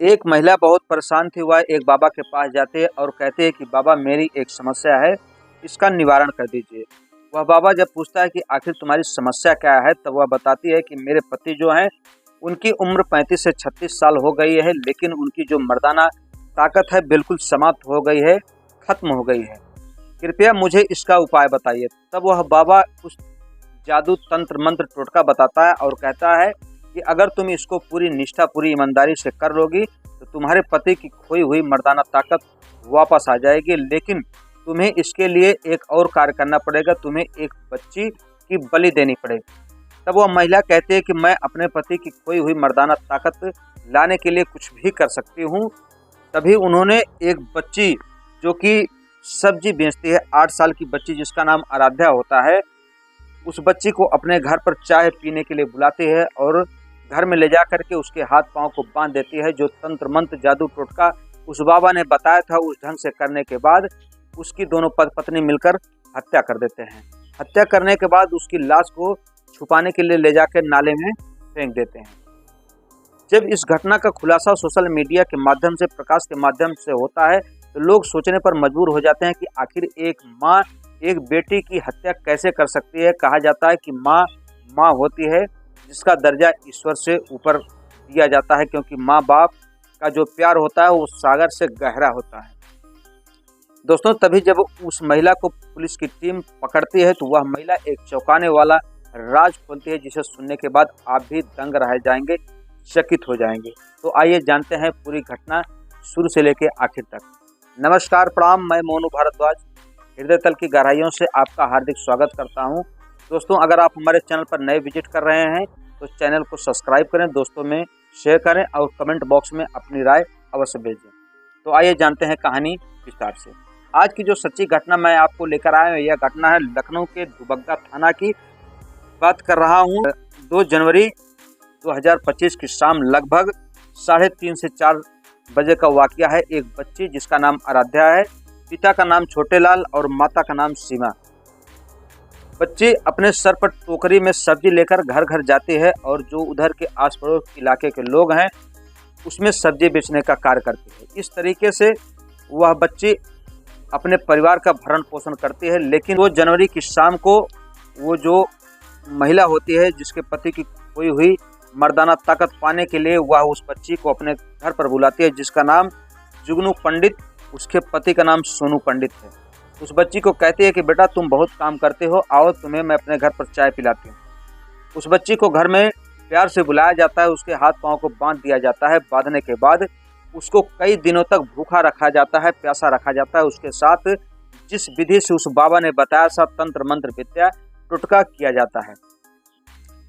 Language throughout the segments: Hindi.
एक महिला बहुत परेशान थी। वह एक बाबा के पास जाते हैं और कहते हैं कि बाबा मेरी एक समस्या है, इसका निवारण कर दीजिए। वह बाबा जब पूछता है कि आखिर तुम्हारी समस्या क्या है, तब वह बताती है कि मेरे पति जो हैं उनकी उम्र 35 से 36 साल हो गई है, लेकिन उनकी जो मर्दाना ताकत है बिल्कुल समाप्त हो गई है, खत्म हो गई है। कृपया मुझे इसका उपाय बताइए। तब वह बाबा उस जादू तंत्र मंत्र टोटका बताता है और कहता है कि अगर तुम इसको पूरी निष्ठा पूरी ईमानदारी से कर लोगी तो तुम्हारे पति की खोई हुई मर्दाना ताकत वापस आ जाएगी। लेकिन तुम्हें इसके लिए एक और कार्य करना पड़ेगा, तुम्हें एक बच्ची की बलि देनी पड़ेगी। तब वह महिला कहती है कि मैं अपने पति की खोई हुई मर्दाना ताकत लाने के लिए कुछ भी कर सकती हूँ। तभी उन्होंने एक बच्ची जो कि सब्जी बेचती है, 8 साल की बच्ची जिसका नाम आराध्या होता है, उस बच्ची को अपने घर पर चाय पीने के लिए बुलाती है और घर में ले जा करके उसके हाथ पांव को बांध देती है। जो तंत्र मंत्र जादू टोटका उस बाबा ने बताया था, उस ढंग से करने के बाद उसकी दोनों पत्नी मिलकर हत्या कर देते हैं। हत्या करने के बाद उसकी लाश को छुपाने के लिए ले जाकर नाले में फेंक देते हैं। जब इस घटना का खुलासा सोशल मीडिया के माध्यम से, प्रकाश के माध्यम से होता है, तो लोग सोचने पर मजबूर हो जाते हैं कि आखिर एक माँ एक बेटी की हत्या कैसे कर सकती है। कहा जाता है कि माँ होती है जिसका दर्जा ईश्वर से ऊपर दिया जाता है, क्योंकि माँ बाप का जो प्यार होता है वो सागर से गहरा होता है। दोस्तों, तभी जब उस महिला को पुलिस की टीम पकड़ती है तो वह महिला एक चौंकाने वाला राज खोलती है, जिसे सुनने के बाद आप भी दंग रह जाएंगे, चकित हो जाएंगे। तो आइए जानते हैं पूरी घटना शुरू से लेकर आखिर तक। नमस्कार, प्रणाम, मैं मोनू भारद्वाज हृदय तल की गहराइयों से आपका हार्दिक स्वागत करता हूं। दोस्तों, अगर आप हमारे चैनल पर नए विजिट कर रहे हैं तो चैनल को सब्सक्राइब करें, दोस्तों में शेयर करें और कमेंट बॉक्स में अपनी राय अवश्य भेजें। तो आइए जानते हैं कहानी विस्तार से। आज की जो सच्ची घटना मैं आपको लेकर आया हूँ, यह घटना है लखनऊ के दुबग्गा थाना की। बात कर रहा हूँ 2 जनवरी 2025 की शाम लगभग 3:30 से 4 बजे का वाकया है। एक बच्ची जिसका नाम आराध्या है, पिता का नाम छोटेलाल और माता का नाम सीमा। बच्ची अपने सर पर टोकरी में सब्जी लेकर घर घर जाती है और जो उधर के आस पड़ोस इलाके के लोग हैं उसमें सब्जी बेचने का कार्य करती है। इस तरीके से वह बच्ची अपने परिवार का भरण पोषण करती है। लेकिन 2 जनवरी की शाम को वो जो महिला होती है जिसके पति की खोई हुई मर्दाना ताकत पाने के लिए वह उस बच्ची को अपने घर पर बुलाती है, जिसका नाम जुगनू पंडित, उसके पति का नाम सोनू पंडित है। उस बच्ची को कहती है कि बेटा तुम बहुत काम करते हो, आओ तुम्हें मैं अपने घर पर चाय पिलाती हूँ। उस बच्ची को घर में प्यार से बुलाया जाता है, उसके हाथ पांव को बांध दिया जाता है। बांधने के बाद उसको कई दिनों तक भूखा रखा जाता है, प्यासा रखा जाता है। उसके साथ जिस विधि से उस बाबा ने बताया सा तंत्र मंत्र विद्या टोटका किया जाता है।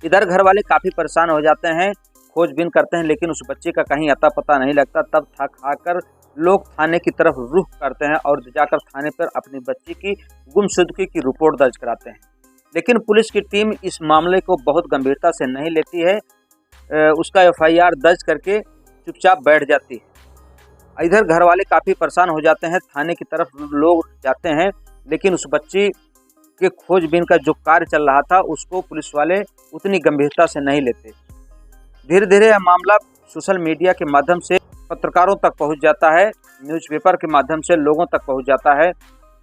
इधर घर वाले काफ़ी परेशान हो जाते हैं, खोजबीन करते हैं, लेकिन उस बच्चे का कहीं अता पता नहीं लगता। तब थक हाकर लोग थाने की तरफ रुख करते हैं और जाकर थाने पर अपनी बच्ची की गुमशुदगी की रिपोर्ट दर्ज कराते हैं। लेकिन पुलिस की टीम इस मामले को बहुत गंभीरता से नहीं लेती है, उसका FIR दर्ज करके चुपचाप बैठ जाती है। इधर घर वाले काफ़ी परेशान हो जाते हैं, थाने की तरफ लोग जाते हैं, लेकिन उस बच्ची के खोजबीन का जो कार्य चल रहा था उसको पुलिस वाले उतनी गंभीरता से नहीं लेते। धीरे धीरे यह मामला सोशल मीडिया के माध्यम से पत्रकारों तक पहुंच जाता है, न्यूज़पेपर के माध्यम से लोगों तक पहुंच जाता है।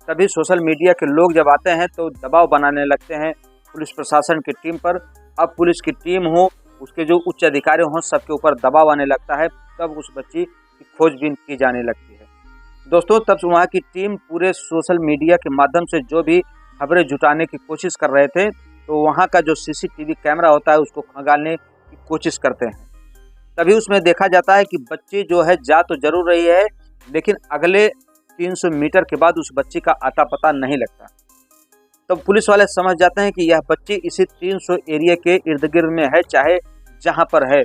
तभी सोशल मीडिया के लोग जब आते हैं तो दबाव बनाने लगते हैं पुलिस प्रशासन की टीम पर। अब पुलिस की टीम हो, उसके जो उच्च अधिकारी हों, सबके ऊपर दबाव आने लगता है। तब उस बच्ची की खोजबीन की जाने लगती है। दोस्तों, तब वहाँ की टीम पूरे सोशल मीडिया के माध्यम से जो भी खबरें जुटाने की कोशिश कर रहे थे, तो वहाँ का जो CCTV कैमरा होता है उसको खंगालने की कोशिश करते हैं। तभी उसमें देखा जाता है कि बच्ची जो है जा तो जरूर रही है, लेकिन अगले 300 मीटर के बाद उस बच्ची का आता पता नहीं लगता। तब पुलिस वाले समझ जाते हैं कि यह बच्ची इसी 300 एरिया के इर्द गिर्द में है, चाहे जहाँ पर है।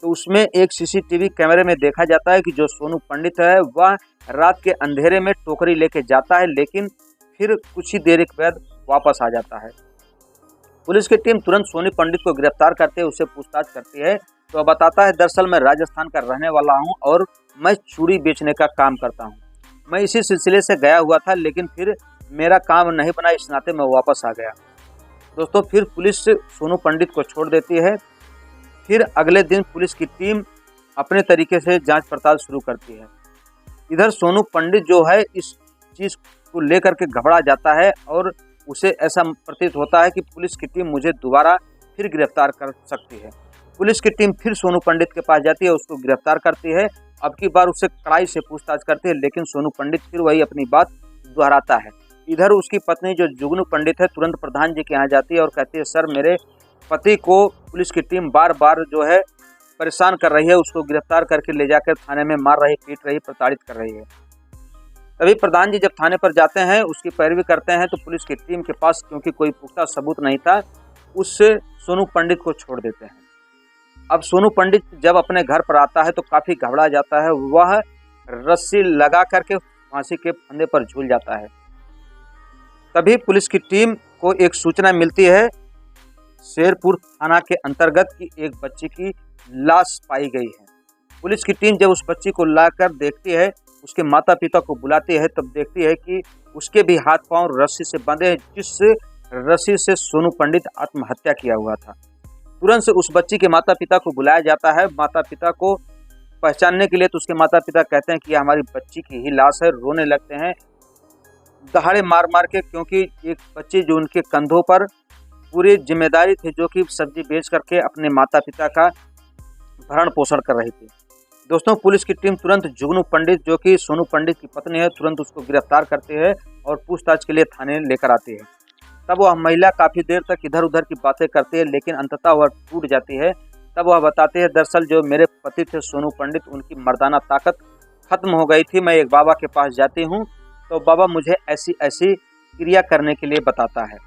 तो उसमें एक CCTV कैमरे में देखा जाता है कि जो सोनू पंडित है वह रात के अंधेरे में टोकरी लेके जाता है, लेकिन फिर कुछ ही देर के बाद वापस आ जाता है। पुलिस की टीम तुरंत सोनू पंडित को गिरफ्तार करते हुए उससे पूछताछ करती है, तो वह बताता है दरअसल मैं राजस्थान का रहने वाला हूं और मैं चूड़ी बेचने का काम करता हूं। मैं इसी सिलसिले से गया हुआ था, लेकिन फिर मेरा काम नहीं बना, इस नाते मैं वापस आ गया। दोस्तों, फिर पुलिस सोनू पंडित को छोड़ देती है। फिर अगले दिन पुलिस की टीम अपने तरीके से जांच पड़ताल शुरू करती है। इधर सोनू पंडित जो है इस चीज़ को लेकर के घबरा जाता है और उसे ऐसा प्रतीत होता है कि पुलिस की टीम मुझे दोबारा फिर गिरफ्तार कर सकती है। पुलिस की टीम फिर सोनू पंडित के पास जाती है, उसको गिरफ्तार करती है। अब की बार उससे कड़ाई से पूछताछ करती है, लेकिन सोनू पंडित फिर वही अपनी बात दोहराता है। इधर उसकी पत्नी जो जुगनू पंडित है तुरंत प्रधान जी के यहाँ जाती है और कहती है, सर मेरे पति को पुलिस की टीम बार बार जो है परेशान कर रही है, उसको गिरफ्तार करके ले जाकर थाने में मार रही, पीट रही, प्रताड़ित कर रही है। तभी प्रधान जी जब थाने पर जाते हैं, उसकी पैरवी करते हैं, तो पुलिस की टीम के पास क्योंकि कोई पुख्ता सबूत नहीं था, उससे सोनू पंडित को छोड़ देते हैं। अब सोनू पंडित जब अपने घर पर आता है तो काफ़ी घबरा जाता है। वह रस्सी लगा करके फांसी के फंदे पर झूल जाता है। तभी पुलिस की टीम को एक सूचना मिलती है शेरपुर थाना के अंतर्गत की एक बच्ची की लाश पाई गई है। पुलिस की टीम जब उस बच्ची को लाकर देखती है, उसके माता पिता को बुलाती है, तब देखती है कि उसके भी हाथ पांव रस्सी से बंधे हैं, जिस रस्सी से सोनू पंडित आत्महत्या किया हुआ था। तुरंत से उस बच्ची के माता पिता को बुलाया जाता है। माता पिता को पहचानने के लिए तो उसके माता पिता कहते हैं कि यह हमारी बच्ची की ही लाश है। रोने लगते हैं दहाड़े मार मार के, क्योंकि एक बच्ची जो उनके कंधों पर पूरी जिम्मेदारी थी, जो कि सब्जी बेच करके अपने माता पिता का भरण पोषण कर रही थी। दोस्तों, पुलिस की टीम तुरंत जुगनू पंडित जो कि सोनू पंडित की पत्नी है, तुरंत उसको गिरफ्तार करती है और पूछताछ के लिए थाने लेकर आती है। तब वह महिला काफ़ी देर तक इधर उधर की बातें करती है, लेकिन अंततः वह टूट जाती है। तब वह बताती है, दरअसल जो मेरे पति थे सोनू पंडित, उनकी मर्दाना ताकत खत्म हो गई थी। मैं एक बाबा के पास जाती हूँ तो बाबा मुझे ऐसी ऐसी क्रिया करने के लिए बताता है।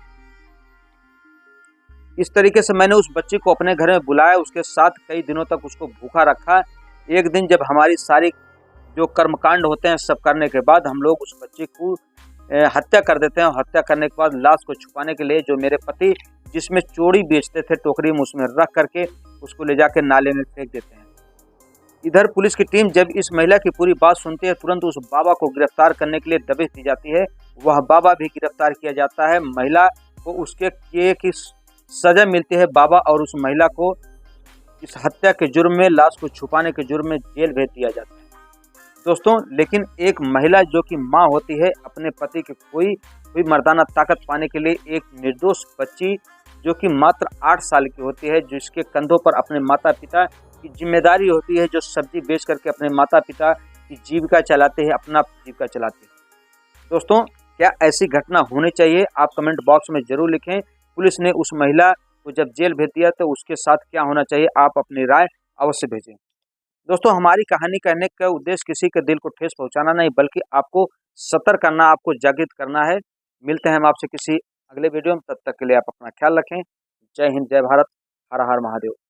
इस तरीके से मैंने उस बच्ची को अपने घर में बुलाया, उसके साथ कई दिनों तक उसको भूखा रखा। एक दिन जब हमारी सारी जो कर्मकांड होते हैं सब करने के बाद हम लोग उस बच्ची को हत्या कर देते हैं। हत्या करने के बाद लाश को छुपाने के लिए जो मेरे पति जिसमें चोरी बेचते थे टोकरी में, उसमें रख करके उसको ले जाकर नाले में फेंक देते हैं। इधर पुलिस की टीम जब इस महिला की पूरी बात सुनती है, तुरंत उस बाबा को गिरफ्तार करने के लिए दबिश दी जाती है। वह बाबा भी गिरफ्तार किया जाता है। महिला को उसके किए की सजा मिलती है। बाबा और उस महिला को इस हत्या के जुर्म में, लाश को छुपाने के जुर्म में जेल भेज दिया जाता है। दोस्तों, लेकिन एक महिला जो कि माँ होती है, अपने पति की कोई भी मर्दाना ताकत पाने के लिए एक निर्दोष बच्ची जो कि मात्र 8 साल की होती है, जिसके कंधों पर अपने माता पिता की जिम्मेदारी होती है, जो सब्जी बेच करके अपने माता पिता की जीविका चलाते हैं, अपना जीविका चलाते हैं। दोस्तों, क्या ऐसी घटना होनी चाहिए? आप कमेंट बॉक्स में जरूर लिखें। पुलिस ने उस महिला को जब जेल भेज दिया तो उसके साथ क्या होना चाहिए? आप अपनी राय अवश्य भेजें। दोस्तों, हमारी कहानी कहने का उद्देश्य किसी के दिल को ठेस पहुंचाना नहीं, बल्कि आपको सतर्क करना, आपको जागृत करना है। मिलते हैं हम आपसे किसी अगले वीडियो में, तब तक के लिए आप अपना ख्याल रखें। जय हिंद, जय भारत, हर हर महादेव।